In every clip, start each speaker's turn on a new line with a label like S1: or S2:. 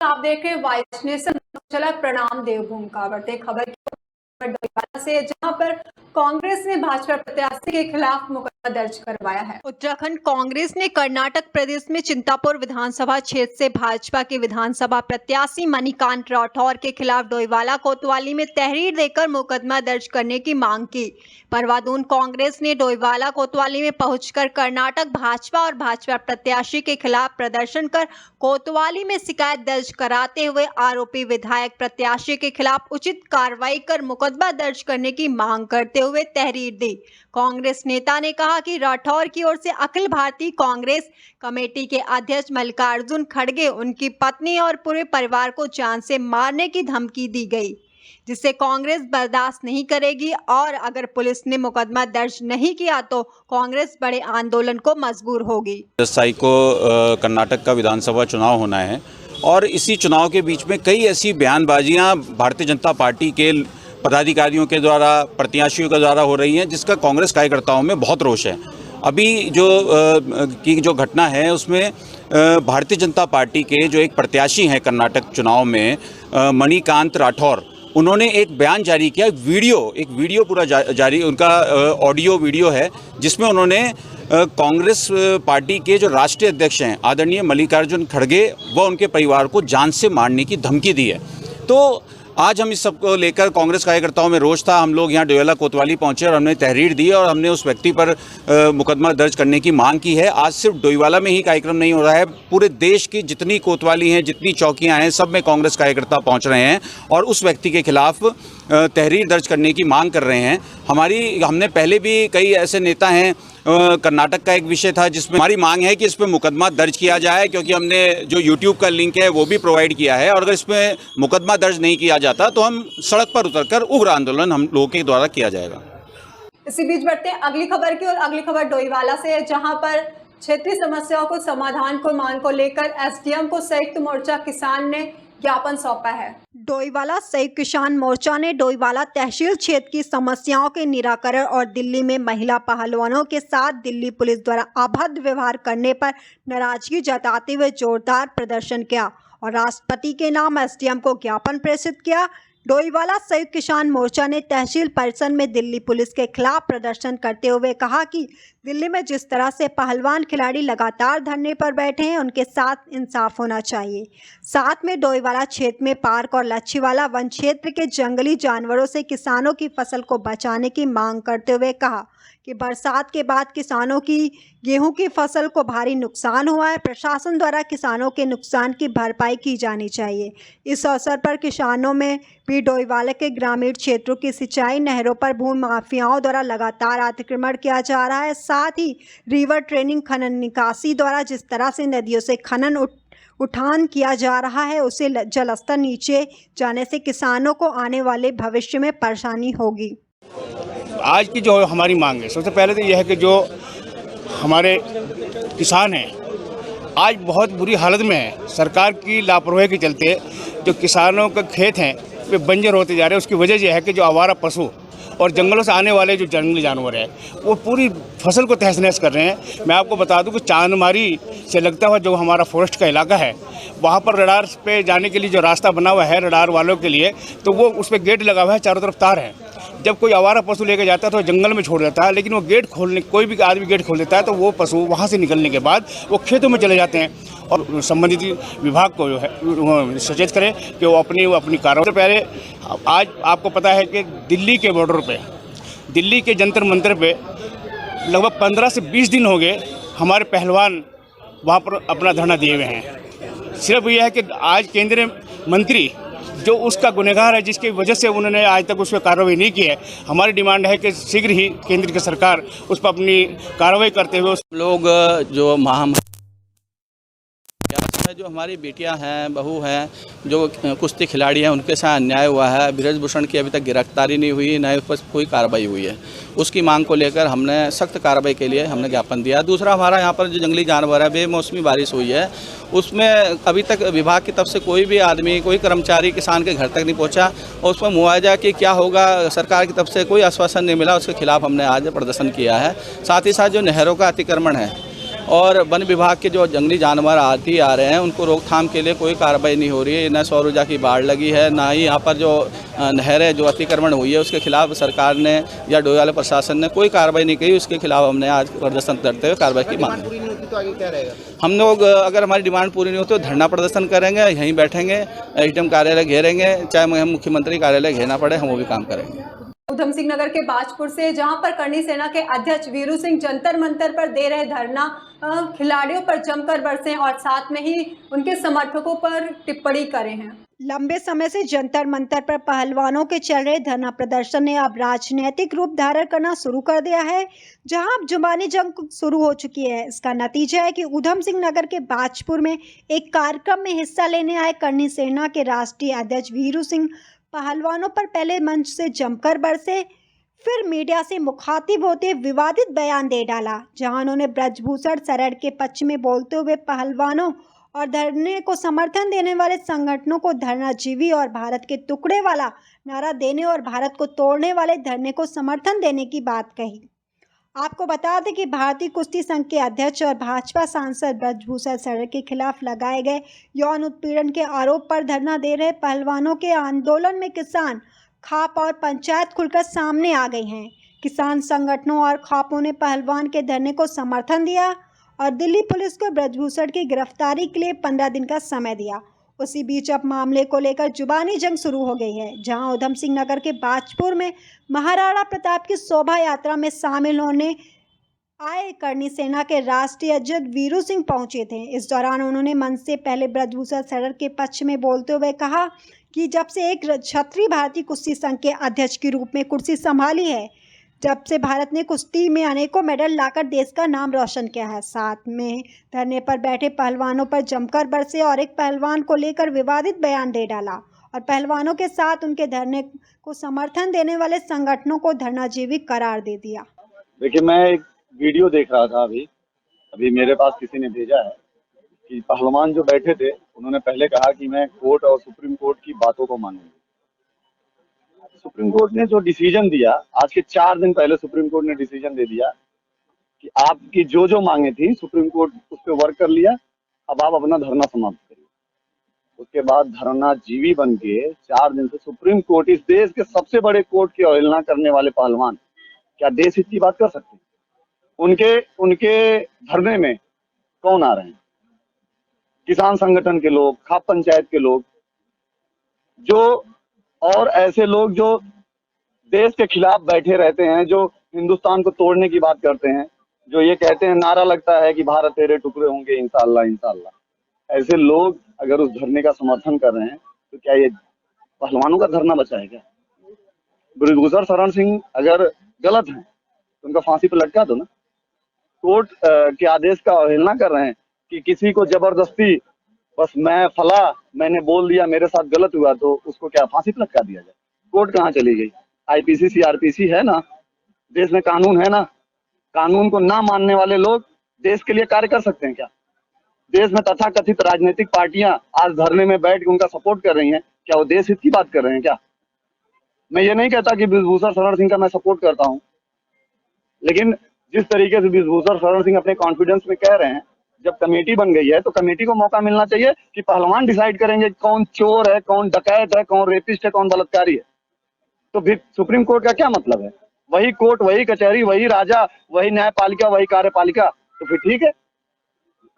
S1: आप देख रहे हैं वाइस नेशन चला प्रणाम देवभूमि का बढ़ते खबर से, जहां पर कांग्रेस ने भाजपा प्रत्याशी के खिलाफ मुकदमा दर्ज करवाया है। उत्तराखंड कांग्रेस ने कर्नाटक प्रदेश में चिंतापुर विधानसभा क्षेत्र से भाजपा के विधानसभा प्रत्याशी मणिकांत राठौर के खिलाफ डोईवाला कोतवाली में तहरीर देकर मुकदमा दर्ज करने की मांग की। परवादून कांग्रेस ने डोईवाला कोतवाली में पहुंचकर कर्नाटक भाजपा और भाजपा प्रत्याशी के खिलाफ प्रदर्शन कर कोतवाली में शिकायत दर्ज कराते हुए आरोपी विधायक प्रत्याशी के खिलाफ उचित कार्रवाई कर मुकदमा दर्ज करने की मांग करते हुए तहरीर दी। कांग्रेस नेता ने कहा कि राठौर की ओर से अखिल भारतीय कांग्रेस कमेटी के अध्यक्ष मल्लिकार्जुन खड़गे, उनकी पत्नी और पूरे परिवार को जान से मारने की धमकी दी गई, जिसे कांग्रेस बर्दाश्त नहीं करेगी और अगर पुलिस ने मुकदमा दर्ज नहीं किया तो कांग्रेस बड़े आंदोलन को मजबूर होगी।
S2: 10 तारीख को कर्नाटक का विधानसभा चुनाव होना है और इसी चुनाव के बीच में कई ऐसी बयानबाजियां भारतीय जनता पार्टी के पदाधिकारियों के द्वारा, प्रत्याशियों के द्वारा हो रही हैं, जिसका कांग्रेस कार्यकर्ताओं में बहुत रोष है। अभी जो घटना है उसमें भारतीय जनता पार्टी के जो एक प्रत्याशी हैं कर्नाटक चुनाव में, मणिकांत राठौर, उन्होंने एक बयान जारी किया, एक वीडियो पूरा जारी, उनका ऑडियो वीडियो है, जिसमें उन्होंने कांग्रेस पार्टी के जो राष्ट्रीय अध्यक्ष हैं आदरणीय मल्लिकार्जुन खड़गे व उनके परिवार को जान से मारने की धमकी दी है। तो आज हम इस सब को लेकर, कांग्रेस कार्यकर्ताओं में रोष था, हम लोग यहाँ डोईवाला कोतवाली पहुँचे और हमने तहरीर दी और हमने उस व्यक्ति पर मुकदमा दर्ज करने की मांग की है। आज सिर्फ डोईवाला में ही कार्यक्रम नहीं हो रहा है, पूरे देश की जितनी कोतवाली हैं, जितनी चौकियाँ हैं, सब में कांग्रेस कार्यकर्ता पहुँच रहे हैं और उस व्यक्ति के खिलाफ तहरीर दर्ज करने की मांग कर रहे हैं। हमने पहले भी कई ऐसे नेता हैं, कर्नाटक का एक विषय था जिसमें हमारी मांग है कि इस पर मुकदमा दर्ज किया जाए, क्योंकि हमने जो YouTube का लिंक है वो भी प्रोवाइड किया है और अगर इसमें मुकदमा दर्ज नहीं किया जाता तो हम सड़क पर उतरकर उग्र आंदोलन हम लोगों के द्वारा किया जाएगा।
S1: इसी बीच बढ़ते हैं अगली खबर की, और अगली खबर डोईवाला से है, जहां पर क्षेत्रीय समस्याओं को समाधान को मांग को लेकर SDM को संयुक्त मोर्चा किसान ने ज्ञापन सौंपा है। डोईवाला संयुक्त किसान मोर्चा ने डोईवाला तहसील क्षेत्र की समस्याओं के निराकरण और दिल्ली में महिला पहलवानों के साथ दिल्ली पुलिस द्वारा अभद्र व्यवहार करने पर नाराजगी जताते हुए जोरदार प्रदर्शन किया और राष्ट्रपति के नाम SDM को ज्ञापन प्रेषित किया। डोईवाला संयुक्त किसान मोर्चा ने तहसील परिसर में दिल्ली पुलिस के खिलाफ प्रदर्शन करते हुए कहा कि दिल्ली में जिस तरह से पहलवान खिलाड़ी लगातार धरने पर बैठे हैं, उनके साथ इंसाफ होना चाहिए। साथ में डोईवाला क्षेत्र में पार्क और लच्छीवाला वन क्षेत्र के जंगली जानवरों से किसानों की फसल को बचाने की मांग करते हुए कहा कि बरसात के बाद किसानों की गेहूं की फसल को भारी नुकसान हुआ है, प्रशासन द्वारा किसानों के नुकसान की भरपाई की जानी चाहिए। इस अवसर पर किसानों में भी डोईवाला के ग्रामीण क्षेत्रों की सिंचाई नहरों पर भूमि माफियाओं द्वारा लगातार अतिक्रमण किया जा रहा है, साथ ही रिवर ट्रेनिंग खनन निकासी द्वारा जिस तरह से नदियों से खनन उठान किया जा रहा है, उससे जलस्तर नीचे जाने से किसानों को आने वाले भविष्य में परेशानी होगी।
S3: आज की जो हमारी मांग है, सबसे पहले तो यह है कि जो हमारे किसान हैं आज बहुत बुरी हालत में है। सरकार की लापरवाही के चलते जो किसानों के खेत हैं वे बंजर होते जा रहे हैं। उसकी वजह यह है कि जो आवारा पशु और जंगलों से आने वाले जो जंगली जानवर हैं वो पूरी फसल को तहस नहस कर रहे हैं। मैं आपको बता दूं कि चांदमारी से लगता हुआ जो हमारा फॉरेस्ट का इलाका है, वहाँ पर रडार पे जाने के लिए जो रास्ता बना हुआ है रडार वालों के लिए, तो वो उस पर गेट लगा हुआ है, चारों तरफ तार है। जब कोई आवारा पशु लेकर जाता है तो जंगल में छोड़ देता है, लेकिन वो गेट खोलने, कोई भी आदमी गेट खोल देता है तो वो पशु वहाँ से निकलने के बाद वो खेतों में चले जाते हैं। और संबंधित विभाग को जो है सचेत करें कि वो अपनी कार्रवाई। पहले आज आपको पता है कि दिल्ली के बॉर्डर पे, दिल्ली के जंतर मंतर पे लगभग 15 से 20 दिन हो गए हमारे पहलवान वहाँ पर अपना धरना दिए हुए हैं। सिर्फ यह है कि आज केंद्रीय मंत्री जो उसका गुनहगार है, जिसकी वजह से उन्होंने आज तक उस पर कार्रवाई नहीं की है। हमारी डिमांड है कि शीघ्र ही केंद्र की सरकार उस पर अपनी कार्रवाई करते हुए
S4: लोग जो महामारी जो हमारी बेटियां हैं, बहू हैं, जो कुश्ती खिलाड़ी हैं, उनके साथ अन्याय हुआ है। बृजभूषण की अभी तक गिरफ्तारी नहीं हुई, न उस पर कोई कार्रवाई हुई है। उसकी मांग को लेकर हमने सख्त कार्रवाई के लिए हमने ज्ञापन दिया। दूसरा, हमारा यहाँ पर जो जंगली जानवर है, बेमौसमी बारिश हुई है, उसमें अभी तक विभाग की तरफ से कोई भी आदमी, कोई कर्मचारी किसान के घर तक नहीं पहुँचा और उस पर मुआवजा कि क्या होगा सरकार की तरफ से कोई आश्वासन नहीं मिला। उसके खिलाफ हमने आज प्रदर्शन किया है। साथ ही साथ जो नहरों का अतिक्रमण है, और वन विभाग के जो जंगली जानवर आती आ रहे हैं उनको रोकथाम के लिए कोई कार्रवाई नहीं हो रही है। न सौर ऊर्जा की बाढ़ लगी है, ना ही यहाँ पर जो नहरें जो अतिक्रमण हुई है उसके खिलाफ सरकार ने या डोईवाला प्रशासन ने कोई कार्रवाई नहीं की। उसके खिलाफ हमने आज प्रदर्शन करते हुए कार्रवाई की मांग।
S3: तो आगे क्या रहेगा?
S4: हम लोग अगर हमारी डिमांड पूरी नहीं होती तो धरना प्रदर्शन करेंगे, यहीं बैठेंगे, एसडीएम कार्यालय घेरेंगे, चाहे हम मुख्यमंत्री कार्यालय घेरना पड़े, हम वो भी काम करेंगे।
S1: उधम सिंह नगर के बाजपुर से, जहां पर करनी सेना के अध्यक्ष वीरू सिंह जंतर मंतर पर दे रहे धरना, खिलाड़ियों पर जमकर बरसे और साथ में ही उनके समर्थकों पर टिप्पणी करे हैं। लंबे समय से जंतर मंतर पर पहलवानों के चल रहे धरना प्रदर्शन ने अब राजनीतिक रूप धारण करना शुरू कर दिया है, जहां अब जुबानी जंग शुरू हो चुकी है। इसका नतीजा है कि उधम सिंह नगर के बाजपुर में एक कार्यक्रम में हिस्सा लेने आए करनी सेना के राष्ट्रीय अध्यक्ष वीरू सिंह पहलवानों पर पहले मंच से जमकर बरसे, फिर मीडिया से मुखातिब होते विवादित बयान दे डाला, जहां उन्होंने ब्रजभूषण शरण के पक्ष में बोलते हुए पहलवानों और धरने को समर्थन देने वाले संगठनों को धरनाजीवी और भारत के टुकड़े वाला नारा देने और भारत को तोड़ने वाले धरने को समर्थन देने की बात कही। आपको बता दें कि भारतीय कुश्ती संघ के अध्यक्ष और भाजपा सांसद ब्रजभूषण शरण के खिलाफ लगाए गए यौन उत्पीड़न के आरोप पर धरना दे रहे पहलवानों के आंदोलन में किसान, खाप और पंचायत खुलकर सामने आ गई हैं। किसान संगठनों और खापों ने पहलवान के धरने को समर्थन दिया और दिल्ली पुलिस को ब्रजभूषण की गिरफ्तारी के लिए 15 दिन का समय दिया। उसी बीच अब मामले को लेकर जुबानी जंग शुरू हो गई है, जहां उधम सिंह नगर के बाजपुर में महाराणा प्रताप की शोभा यात्रा में शामिल होने आए करनी सेना के राष्ट्रीय अध्यक्ष वीरू सिंह पहुंचे थे। इस दौरान उन्होंने मंच से पहले ब्रजभूषण शरण के पक्ष में बोलते हुए कहा कि जब से एक क्षत्रिय भारतीय कुश्ती संघ के अध्यक्ष के रूप में कुर्सी संभाली है, जब से भारत ने कुश्ती में अनेकों मेडल लाकर देश का नाम रोशन किया है। साथ में धरने पर बैठे पहलवानों पर जमकर बरसे और एक पहलवान को लेकर विवादित बयान दे डाला और पहलवानों के साथ उनके धरने को समर्थन देने वाले संगठनों को धरनाजीवी करार दे दिया।
S5: देखिए, मैं एक वीडियो देख रहा था अभी मेरे पास किसी ने भेजा है कि पहलवान जो बैठे थे उन्होंने पहले कहा कि मैं कोर्ट और सुप्रीम कोर्ट की बातों को मानूंगा। सुप्रीम कोर्ट ने जो डिसीजन दिया, आज के 4 दिन पहले सुप्रीम कोर्ट ने डिसीजन दे दिया कि आपकी जो मांगे थी सुप्रीम कोर्ट उस पर वर्क कर लिया, अब आप अपना धरना समाप्त करिए। उसके बाद धरना जीवी बन के 4 दिन से सुप्रीम कोर्ट, इस देश के सबसे बड़े कोर्ट की अवहेलना करने वाले पहलवान क्या देश हित की बात कर सकते हैं? उनके धरने में कौन आ रहे हैं? किसान संगठन के लोग, खाप पंचायत के लोग, जो और ऐसे लोग जो देश के खिलाफ बैठे रहते हैं, जो हिंदुस्तान को तोड़ने की बात करते हैं, जो ये कहते हैं, नारा लगता है कि भारत तेरे टुकड़े होंगे इंशाअल्लाह इंशाअल्लाह। ऐसे लोग अगर उस धरने का समर्थन कर रहे हैं तो क्या ये पहलवानों का धरना बचा है क्या? ब्रजभूषण शरण सिंह अगर गलत हैं तो उनका फांसी पर लटका दो ना। कोर्ट के आदेश का अवहेलना कर रहे हैं कि किसी को जबरदस्ती बस मैंने बोल दिया, मेरे साथ गलत हुआ तो उसको क्या फांसी पर लटका दिया जाए? कोर्ट कहाँ चली गई? आईपीसी सीआरपीसी है ना, देश में कानून है ना। कानून को ना मानने वाले लोग देश के लिए कार्य कर सकते हैं क्या? देश में तथाकथित राजनीतिक पार्टियां आज धरने में बैठ के उनका सपोर्ट कर रही हैं, क्या वो देश हित की बात कर रहे हैं क्या? मैं ये नहीं कहता कि ब्रजभूषण शरण सिंह का मैं सपोर्ट करता हूँ, लेकिन जिस तरीके से ब्रजभूषण शरण सिंह अपने कॉन्फिडेंस में कह रहे हैं, जब कमेटी बन गई है तो कमेटी को मौका मिलना चाहिए कि पहलवान डिसाइड करेंगे कौन चोर है, कौन डकैत है, कौन रेपिस्ट है, कौन बलात्कारी है। तो फिर सुप्रीम कोर्ट का क्या मतलब है? वही कोर्ट, वही कचहरी, वही राजा, वही न्यायपालिका, वही कार्यपालिका। तो फिर ठीक है,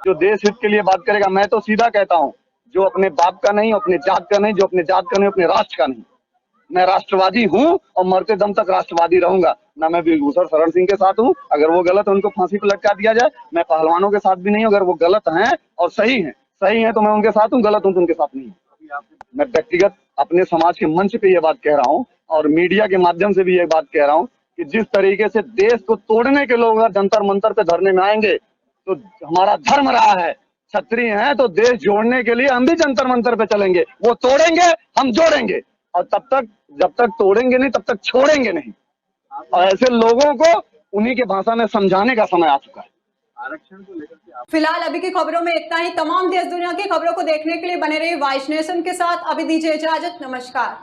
S5: जो देश हित के लिए बात करेगा। मैं तो सीधा कहता हूँ, जो अपने बाप का नहीं, अपने जात का नहीं, जो अपने जात का नहीं, अपने राष्ट्र का नहीं। मैं राष्ट्रवादी हूँ और मरते दम तक राष्ट्रवादी रहूंगा। ना मैं ब्रजभूषण शरण सिंह के साथ हूँ, अगर वो गलत है उनको फांसी पर लटका दिया जाए। मैं पहलवानों के साथ भी नहीं हूँ, अगर वो गलत हैं और सही है तो मैं उनके साथ हूँ, गलत हूँ तो उनके साथ नहीं हूँ। मैं व्यक्तिगत अपने समाज के मंच पे ये बात कह रहा हूँ और मीडिया के माध्यम से भी ये बात कह रहा हूँ कि जिस तरीके से देश को तोड़ने के लोग अगर जंतर मंतर पे धरने में आएंगे तो हमारा धर्म रहा है, क्षत्रिय हैं तो देश जोड़ने के लिए हम भी जंतर मंतर पे चलेंगे। वो तोड़ेंगे, हम जोड़ेंगे, और जब तक तोड़ेंगे नहीं तब तक छोड़ेंगे नहीं। और ऐसे लोगों को उन्हीं के भाषा में समझाने का समय आ चुका है। आरक्षण को लेकर
S1: फिलहाल अभी की खबरों में इतना ही। तमाम देश दुनिया की खबरों को देखने के लिए बने रहिए वाइस नेशन के साथ। अभी दीजिए इजाजत, नमस्कार।